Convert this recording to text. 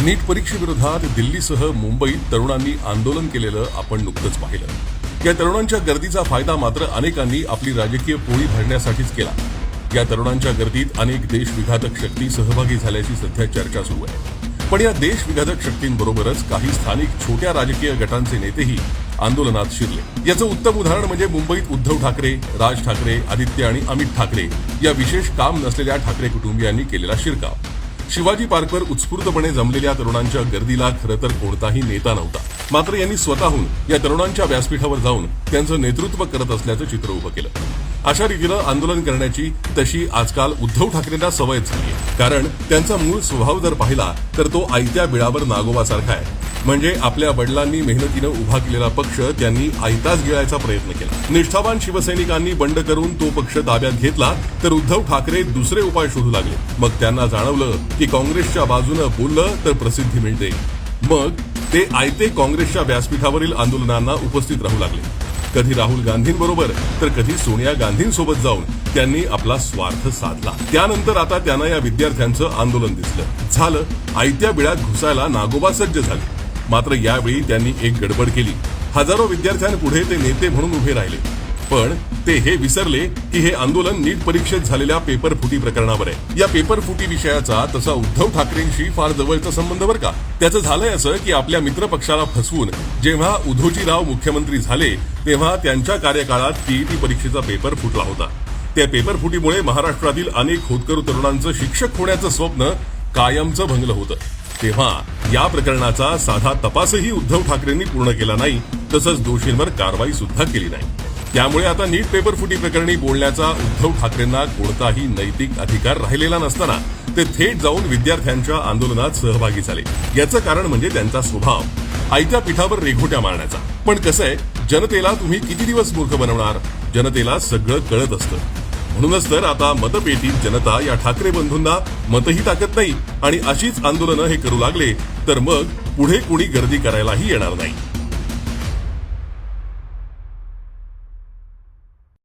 नीट परीक्षेविरोधात दिल्लीसह मुंबईत तरुणांनी आंदोलन केलेलं आपण नुकतंच पाहिलं। या तरुणांच्या गर्दीचा फायदा मात्र अनेकांनी आपली राजकीय पोळी भरण्यासाठीच केला। या तरुणांच्या गर्दीत अनेक देशविघातक शक्ती सहभागी झाल्याची सध्या चर्चा सुरू आहे। पण या देशविघातक शक्तींबरोबरच काही स्थानिक छोट्या राजकीय गटांचे नेतेही आंदोलनात शिरले। याचं उत्तम उदाहरण म्हणजे मुंबईत उद्धव ठाकरे, राज ठाकरे, आदित्य आणि अमित ठाकरे या विशेष काम नसलेल्या ठाकरे कुटुंबियांनी केलेला शिरकाव। शिवाजी पार्कवर उत्स्फूर्तपणे जमलेल्या तरुणांच्या गर्दीला खरं तर कोणताही नेता नव्हता, मात्र यांनी स्वतःहून या तरुणांच्या व्यासपीठावर जाऊन त्यांचं नेतृत्व करत असल्याचं चित्र उभं केलं। अशा रीतीनं आंदोलन करण्याची तशी आजकाल उद्धव ठाकरेंना सवयच झाली आहे, कारण त्यांचा मूळ स्वभाव जर पाहिला तर तो आयत्या बिळावर नागोबासारखा आहे। म्हणजे आपल्या वडिलांनी मेहनतीनं उभा केलेला पक्ष त्यांनी आयताच गिळायचा प्रयत्न केला। निष्ठावान शिवसैनिकांनी बंड करून तो पक्ष ताब्यात घेतला तर उद्धव ठाकरे दुसरे उपाय शोधू लागले। मग त्यांना जाणवलं की काँग्रेसच्या बाजूनं बोललं तर प्रसिद्धी मिळते। मग ते आयते काँग्रेसच्या व्यासपीठावरील आंदोलनांना उपस्थित राहू लागले। कधी राहुल गांधींबरोबर तर कधी सोनिया गांधींसोबत जाऊन त्यांनी आपला स्वार्थ साधला। त्यानंतर आता त्यांना या विद्यार्थ्यांचं आंदोलन दिसलं। झालं, आयत्या बिळात घुसायला नागोबा सज्ज झाले। मात्र यावेळी त्यांनी एक गडबड केली। हजारो विद्यार्थ्यांपुढे ते नेते म्हणून उभे राहिले, पण ते हे विसरले की हे आंदोलन नीट परीक्षेत झालेल्या पेपर फुटी प्रकरणावर आहे। या पेपर फुटी विषयाचा तसा उद्धव ठाकरेंशी फार जवळचा संबंध बरं का। त्याचं झालंय असं की आपल्या मित्र पक्षाला फसवून जेव्हा उद्धवजीराव मुख्यमंत्री झाले तेव्हा त्यांच्या कार्यकाळात टीईटी परीक्षेचा पेपर फुटला होता। त्या पेपर फुटीमुळे महाराष्ट्रातील अनेक होतकरू तरुणांचं शिक्षक होण्याचं स्वप्न कायमचं भंगलं होतं। तेव्हा या प्रकरणाचा साधा तपासही उद्धव ठाकरेंनी पूर्ण केला नाही, तसंच दोषींवर कारवाई सुद्धा केली नाही। त्यामुळे आता नीट पेपर फुटी प्रकरणी बोलण्याचा उद्धव ठाकरेंना कोणताही नैतिक अधिकार राहिलेला नसताना ते थेट जाऊन विद्यार्थ्यांच्या आंदोलनात सहभागी झाले। याचं कारण म्हणजे त्यांचा स्वभाव आयत्या पिठावर रेघोट्या मारण्याचा। पण कसं आहे, जनतेला तुम्ही किती दिवस मूर्ख बनवणार? जनतेला सगळं कळत असतं। म्हणूनच तर आता मतपेटीत जनता या ठाकरे बंधूंना मतही टाकत नाही आणि अशीच आंदोलनं हे करू लागले तर मग पुढे कुणी गर्दी करायलाही येणार नाही।